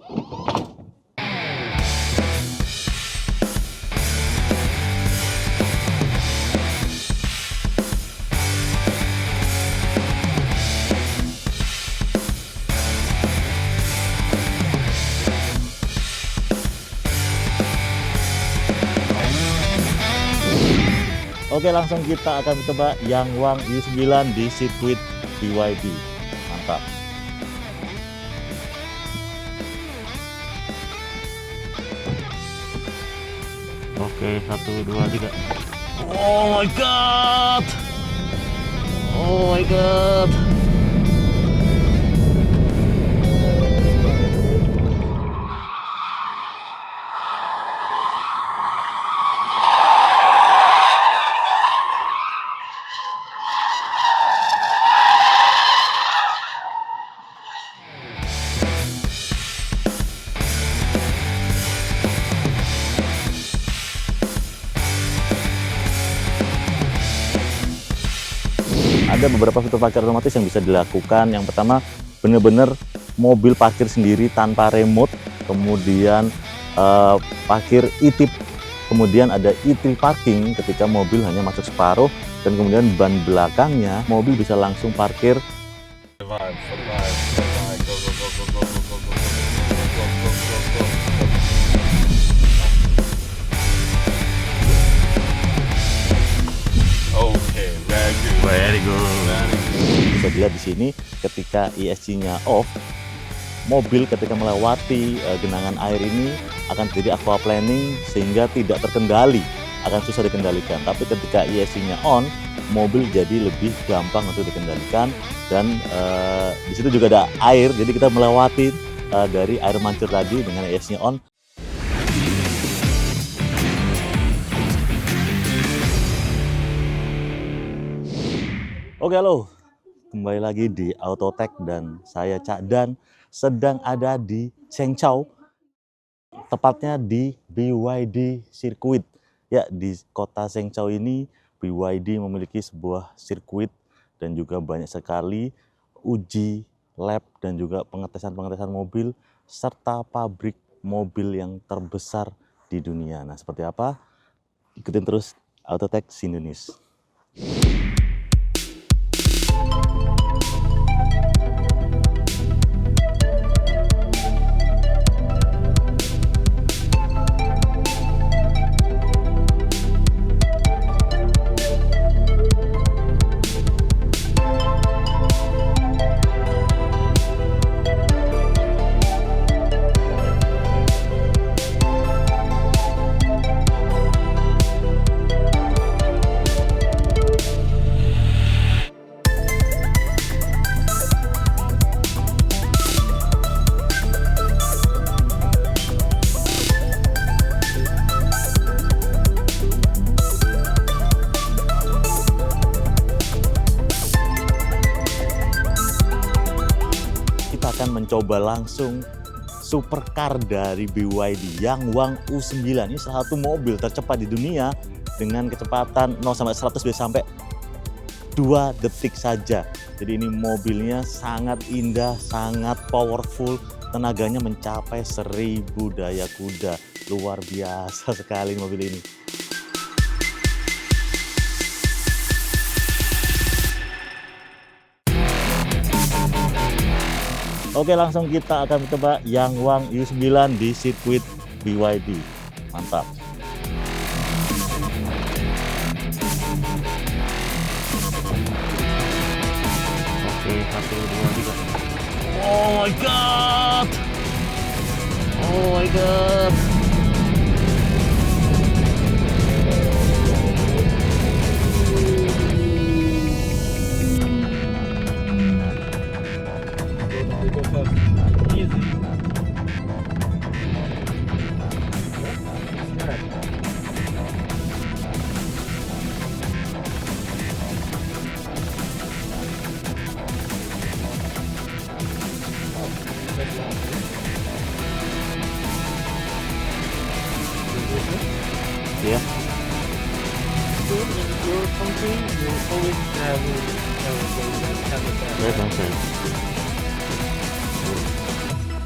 Oke, langsung kita akan coba Yangwang U9 di sirkuit BYD. Mantap. Oke, 1, 2, 3. Oh my god. Oh my god. Ada beberapa fitur parkir otomatis yang bisa dilakukan. Yang pertama, benar-benar mobil parkir sendiri tanpa remote. Kemudian parkir e-tip. Kemudian ada e-tree parking ketika mobil hanya masuk separuh. Dan kemudian ban belakangnya mobil bisa langsung parkir. Very good. Bisa dilihat di sini ketika ESC-nya off, mobil ketika melewati genangan air ini akan terjadi aquaplaning sehingga tidak terkendali, akan susah dikendalikan. Tapi ketika ESC-nya on, mobil jadi lebih gampang untuk dikendalikan dan di situ juga ada air, jadi kita melewati dari air mancur tadi dengan ESC-nya on. Oke, halo, kembali lagi di Autotech dan saya Cak Dan sedang ada di Zhengzhou, tepatnya di BYD Circuit. Ya, di kota Zhengzhou ini BYD memiliki sebuah sirkuit dan juga banyak sekali uji lab dan juga pengetesan mobil serta pabrik mobil yang terbesar di dunia. Nah, seperti apa? Ikutin terus Autotech Indonesia. Mencoba langsung supercar dari BYD Yangwang U9. Ini salah satu mobil tercepat di dunia dengan kecepatan 0 sampai 100 bisa sampai 2 detik saja. Jadi ini mobilnya sangat indah, sangat powerful, tenaganya mencapai 1000 daya kuda. Luar biasa sekali mobil ini. Oke, langsung kita akan coba Yangwang U9 di sirkuit BYD. Mantap. Oke, 1, 2, 3. Oh my god. Oh my god. Yeah. So in your country, you always travel Yes, I'm saying.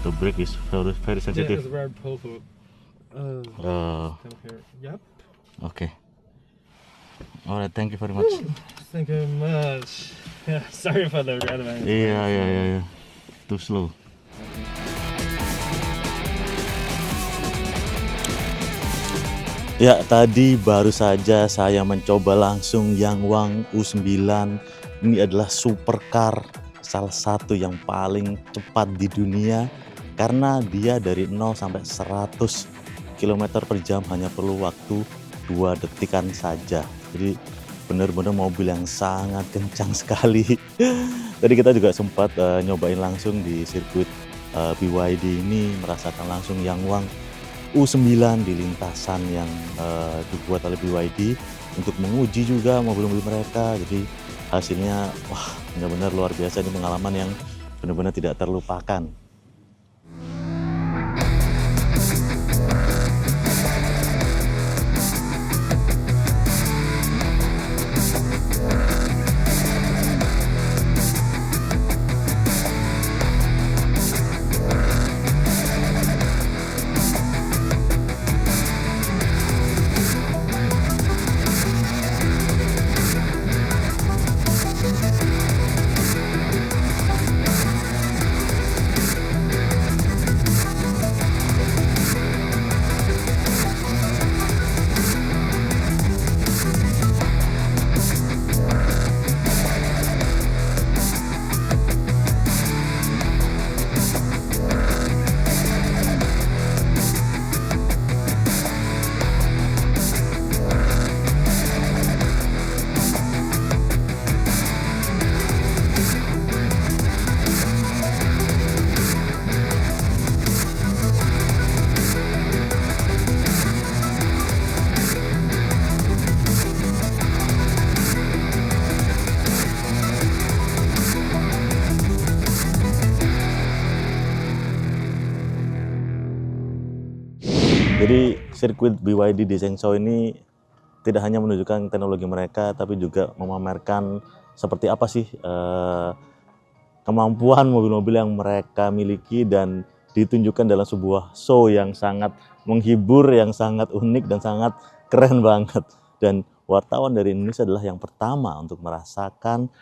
The brake is very Yeah, sensitive. it's very powerful. Come here. Yep. Okay. Alright, thank you very much. Thank you very much. Yeah, sorry for the red one. Iya. Too slow. Ya, tadi baru saja saya mencoba langsung Yangwang U9. Ini adalah supercar salah satu yang paling cepat di dunia karena dia dari 0 sampai 100 km per jam hanya perlu waktu 2 detikan saja. Jadi benar-benar mobil yang sangat kencang sekali. Tadi kita juga sempat nyobain langsung di sirkuit BYD ini, merasakan langsung Yangwang U9 di lintasan yang dibuat oleh BYD untuk menguji juga mobil-mobil mereka. Jadi hasilnya wah, benar-benar luar biasa. Ini pengalaman yang benar-benar tidak terlupakan. Jadi sirkuit BYD di Zhengzhou ini tidak hanya menunjukkan teknologi mereka, tapi juga memamerkan seperti apa sih kemampuan mobil-mobil yang mereka miliki dan ditunjukkan dalam sebuah show yang sangat menghibur, yang sangat unik dan sangat keren banget. Dan wartawan dari Indonesia adalah yang pertama untuk merasakan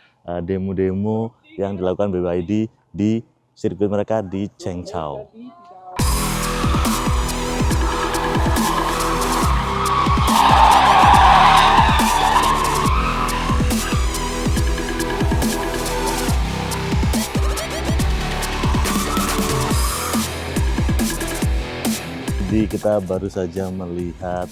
demo-demo yang dilakukan BYD di sirkuit mereka di Zhengzhou. Jadi kita baru saja melihat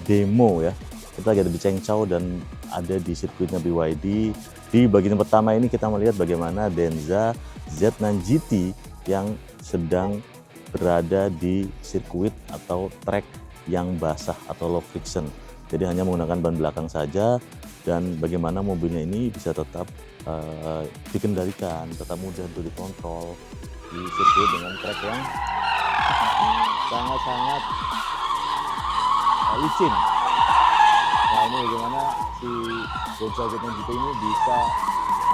demo ya. Kita lagi ada di Zhengzhou dan ada di sirkuitnya BYD. Di bagian pertama ini kita melihat bagaimana Denza Z9 GT yang sedang berada di sirkuit atau track yang basah atau low friction. Jadi hanya menggunakan ban belakang saja, dan bagaimana mobilnya ini bisa tetap dikendalikan, tetap mudah untuk dikontrol di sirkuit dengan track yang sangat-sangat licin. Nah, ini bagaimana si Denza Z9 GT ini bisa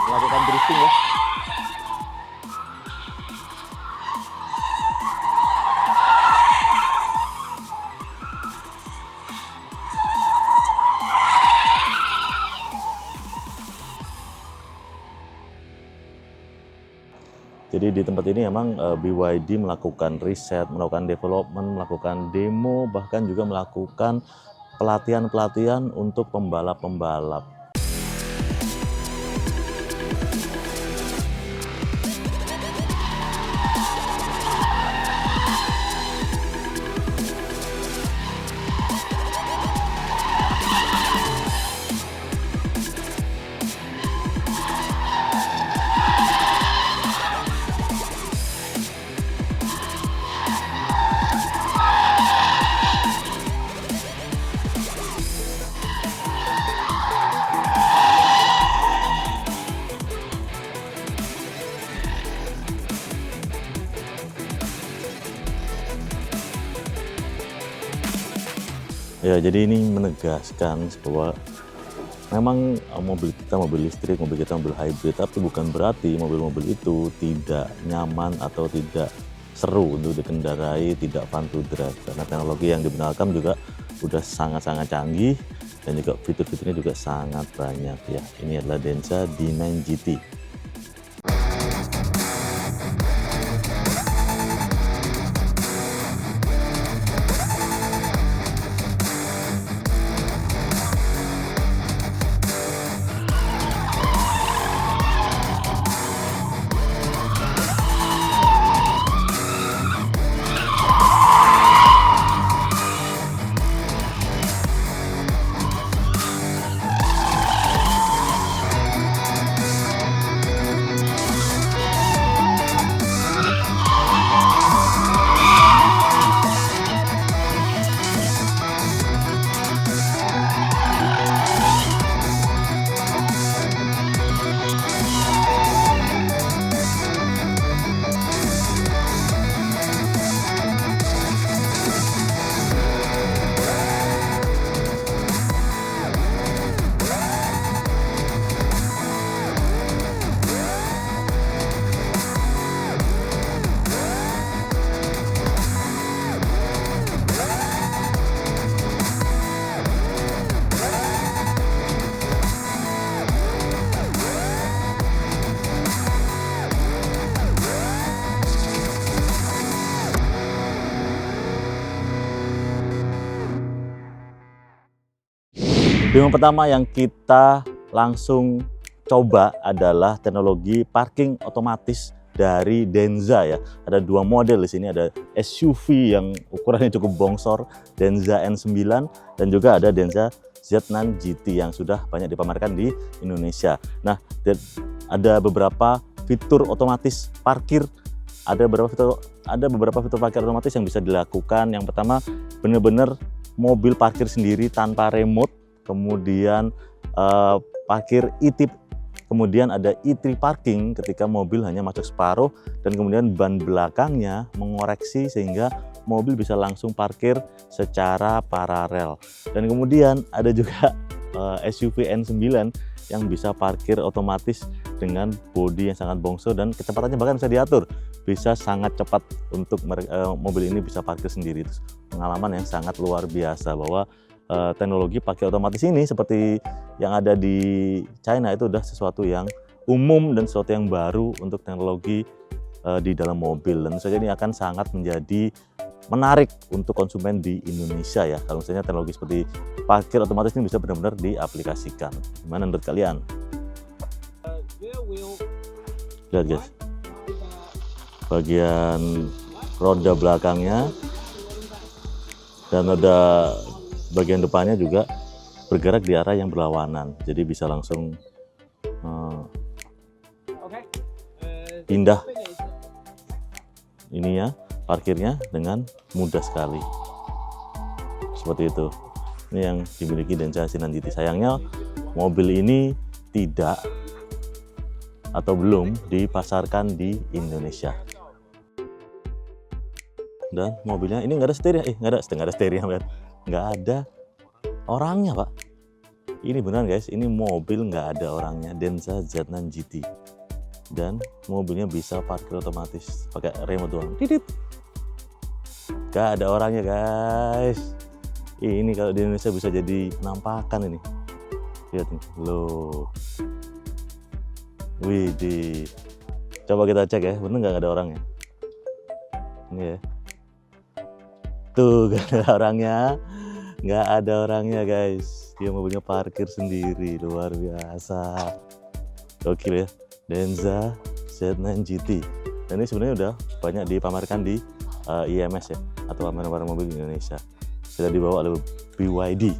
melakukan drifting ya. Jadi di tempat ini memang BYD melakukan riset, melakukan development, melakukan demo, bahkan juga melakukan pelatihan-pelatihan untuk pembalap-pembalap. Ya, jadi ini menegaskan bahwa memang mobil kita mobil listrik, mobil kita mobil hybrid, tapi bukan berarti mobil-mobil itu tidak nyaman atau tidak seru untuk dikendarai, tidak fun to drive karena teknologi yang digunakan juga udah sangat-sangat canggih dan juga fitur-fiturnya juga sangat banyak ya. Ini adalah Denza D9 GT. Demo pertama yang kita langsung coba adalah teknologi parking otomatis dari Denza ya. Ada dua model di sini, ada SUV yang ukurannya cukup bongsor, Denza N9, dan juga ada Denza Z9 GT yang sudah banyak dipamerkan di Indonesia. Nah, ada beberapa fitur otomatis parkir, ada beberapa fitur parkir otomatis yang bisa dilakukan. Yang pertama, benar-benar mobil parkir sendiri tanpa remote. Kemudian parkir e-tip, kemudian ada e-tree parking ketika mobil hanya masuk separuh, dan kemudian ban belakangnya mengoreksi sehingga mobil bisa langsung parkir secara paralel. Dan kemudian ada juga SUV N9 yang bisa parkir otomatis dengan bodi yang sangat bongsor dan kecepatannya bahkan bisa diatur, bisa sangat cepat untuk mobil ini bisa parkir sendiri. Itu pengalaman yang sangat luar biasa bahwa teknologi parkir otomatis ini seperti yang ada di China itu udah sesuatu yang umum dan sesuatu yang baru untuk teknologi di dalam mobil, dan tentu saja ini akan sangat menjadi menarik untuk konsumen di Indonesia ya, kalau misalnya teknologi seperti parkir otomatis ini bisa benar-benar diaplikasikan. Gimana menurut kalian? Lihat guys, bagian roda belakangnya dan roda bagian depannya juga bergerak di arah yang berlawanan, jadi bisa langsung pindah ini ya, parkirnya dengan mudah sekali seperti itu. Ini yang dimiliki Denza Z9 GT. Sayangnya mobil ini tidak atau belum dipasarkan di Indonesia. Dan mobilnya ini nggak ada setir ya, nggak ada setir ya, nggak ada orangnya pak. Ini beneran guys, ini mobil nggak ada orangnya, Denza Z9 GT, dan mobilnya bisa parkir otomatis pakai remote doang, didit. Nggak ada orangnya guys. Ini kalau di Indonesia bisa jadi penampakan ini. Lihat nih, loh. Widih, coba kita cek ya, bener nggak ada orangnya. Ini ya, tuh nggak ada orangnya. Nggak ada orangnya guys, dia mobilnya parkir sendiri, luar biasa. Gokil ya, Denza Z9 GT. Dan ini sebenarnya udah banyak dipamerkan di IMS ya, atau pameran mobil di Indonesia. Sudah dibawa oleh BYD.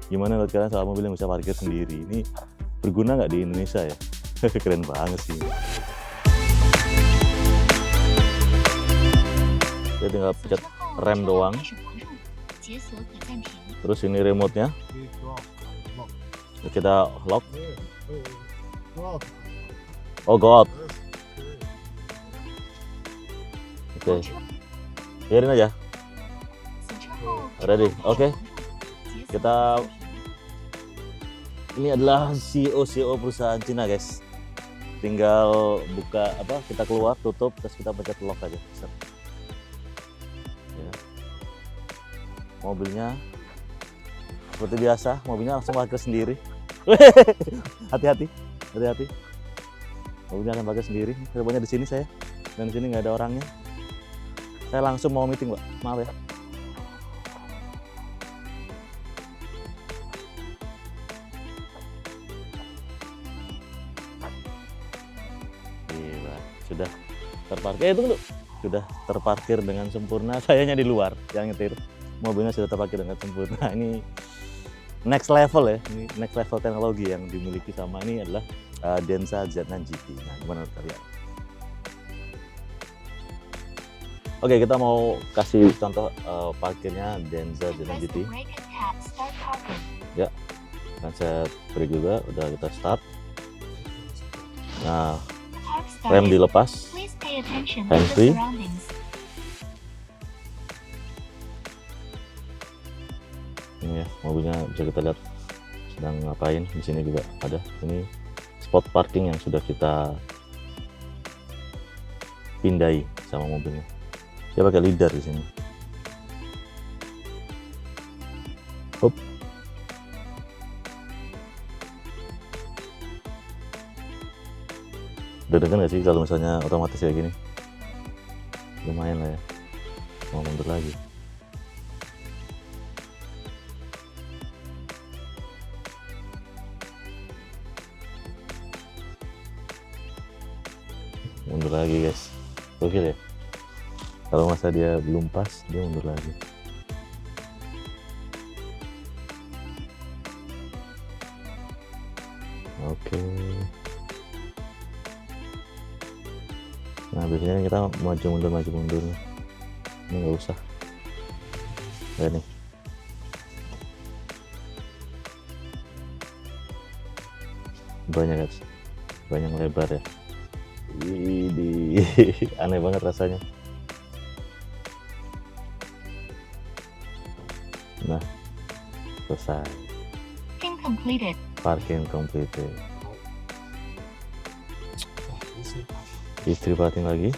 Gimana menurut kalian soal mobil yang bisa parkir sendiri? Ini berguna nggak di Indonesia ya? Keren banget sih. Dia tinggal pencet rem doang. Terus ini remote-nya, kita lock. Oh god. Oke, biarin aja. Ready? Oke. Kita, ini adalah CEO perusahaan Cina guys. Tinggal buka kita keluar, tutup, terus kita pencet lock aja. mobilnya seperti biasa, mobilnya langsung parkir sendiri. Hati-hati, hati-hati. Mobilnya akan parkir sendiri. Teleponnya di sini saya, dan di sini nggak ada orangnya. Saya langsung mau meeting, Pak. Maaf ya. Gila, sudah terparkir. Tunggu. Sudah terparkir dengan sempurna. Sayanya di luar yang nyetir. Mobilnya sudah terparkir dengan sempurna. Ini next level ya. Ini next level teknologi yang dimiliki sama ini adalah Denza Z9 GT. Nah, gimana menurut kalian? Oke, kita mau kasih contoh parkirnya Denza Z9 GT. Ya, kan saya brake juga, udah kita start. Nah, rem dilepas, hands-free. Ini ya, mobilnya bisa kita lihat sedang ngapain. Di sini juga ada. Ini spot parking yang sudah kita pindai sama mobilnya. Dia pakai lidar di sini. Hop. Deg-degan nggak sih kalau misalnya otomatis kayak gini? Lumayan lah ya. Mau mundur lagi. Mundur lagi guys. Oke ya. Kalau masa dia belum pas, dia mundur lagi. Oke. Nah biasanya kita maju mundur. Ini nggak usah. Lihat nih. Banyak guys. Banyak lebar ya. Ini aneh banget rasanya. Nah, selesai. Parking completed. Istri parking lagi.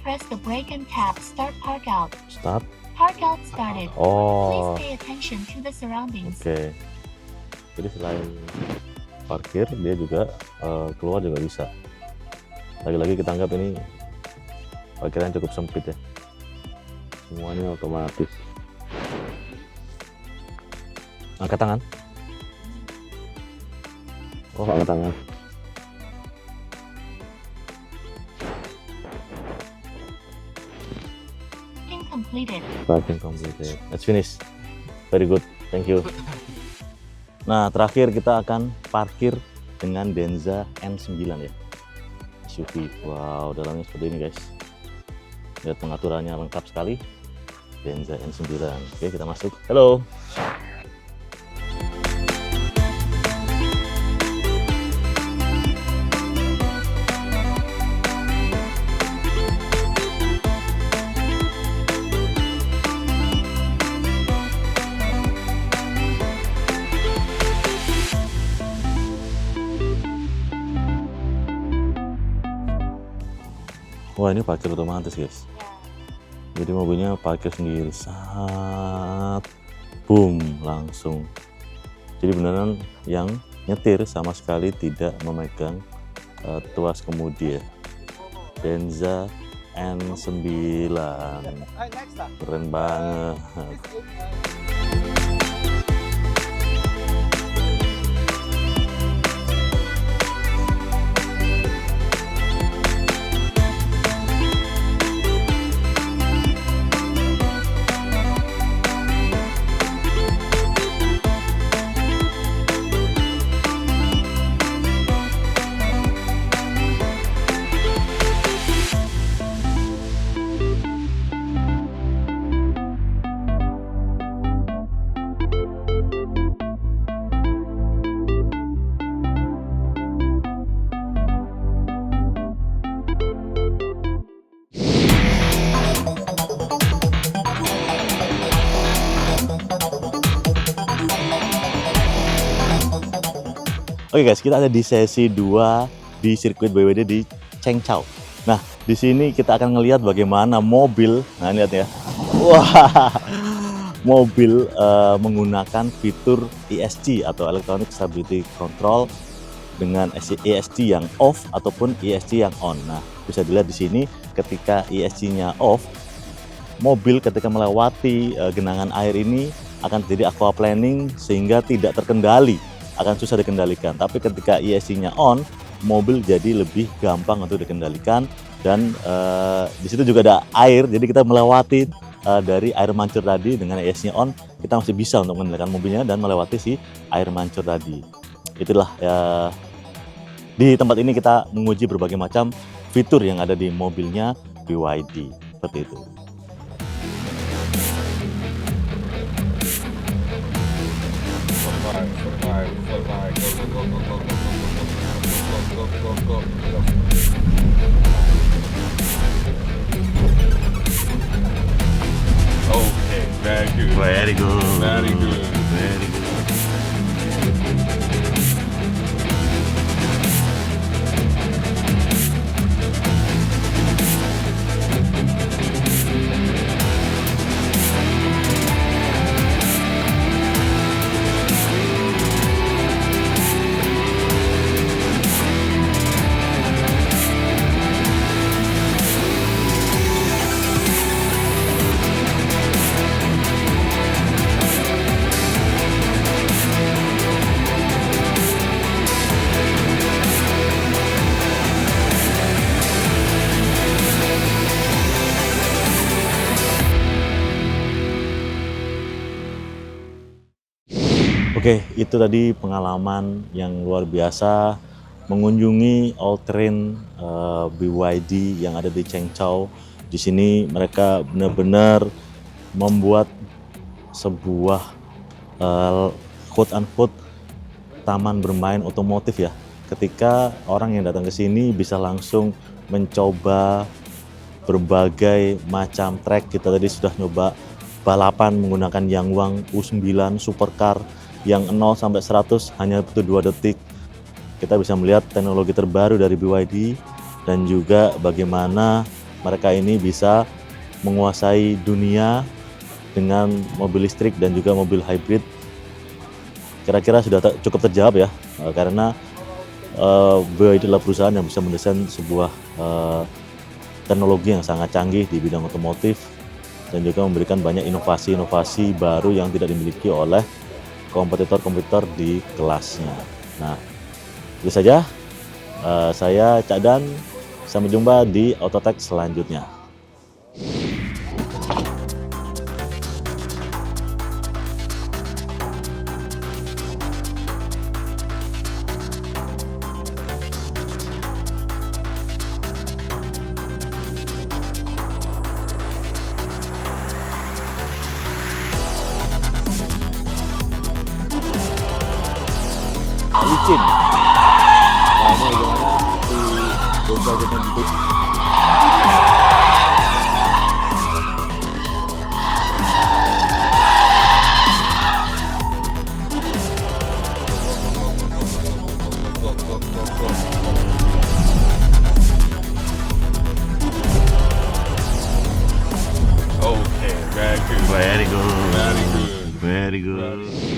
Press the brake and tap start park out. Start. Park out started. Oh. Please pay attention to the surroundings. Oke. Jadi selain parkir, dia juga keluar juga bisa. Lagi-lagi kita anggap ini parkiran cukup sempit ya. Semuanya otomatis. Angkat tangan. Oh, angkat tangan. Parking completed. Let's finish. Very good. Thank you. Nah, terakhir kita akan parkir dengan Denza N9 ya. SUV. Wow, dalamnya seperti ini guys. Lihat pengaturannya lengkap sekali. Denza N9. Oke, kita masuk. Halo. Wah, ini parkir otomatis guys. Jadi mobilnya parkir sendiri, saat boom langsung. Jadi beneran yang nyetir sama sekali tidak memegang tuas kemudi ya. Denza N9, keren banget. Oke guys, kita ada di sesi 2 di sirkuit BWD di Chengzhou. Nah, di sini kita akan ngelihat bagaimana mobil. Nah, lihat ya. Wah, mobil menggunakan fitur ESC atau Electronic Stability Control dengan ESC yang off ataupun ESC yang on. Nah, bisa dilihat di sini ketika ESC-nya off, mobil ketika melewati genangan air ini akan terjadi aquaplaning sehingga tidak terkendali, akan susah dikendalikan. Tapi ketika ESC-nya on, mobil jadi lebih gampang untuk dikendalikan dan di situ juga ada air, jadi kita melewati dari air mancur tadi dengan ESC-nya on, kita masih bisa untuk mengendalikan mobilnya dan melewati si air mancur tadi. Itulah ya, di tempat ini kita menguji berbagai macam fitur yang ada di mobilnya BYD, seperti itu. Okay, very good. Very good. Very good. Very good. Oke, itu tadi pengalaman yang luar biasa mengunjungi all terrain BYD yang ada di Chengzhou. Di sini mereka benar-benar membuat sebuah quote unquote taman bermain otomotif ya. Ketika orang yang datang ke sini bisa langsung mencoba berbagai macam track. Kita tadi sudah nyoba balapan menggunakan Yangwang U9 Supercar yang 0 sampai 100 hanya butuh 2 detik. Kita bisa melihat teknologi terbaru dari BYD dan juga bagaimana mereka ini bisa menguasai dunia dengan mobil listrik dan juga mobil hybrid. Kira-kira sudah cukup terjawab ya, karena BYD adalah perusahaan yang bisa mendesain sebuah teknologi yang sangat canggih di bidang otomotif dan juga memberikan banyak inovasi-inovasi baru yang tidak dimiliki oleh kompetitor-kompetitor di kelasnya. Nah, itu saja. Saya Cak Dan. Sampai jumpa di Autotech selanjutnya. Licin. Nah, ini bagaimana si bongkar bentuk. Okay, very good. Very good. Very good. Very good.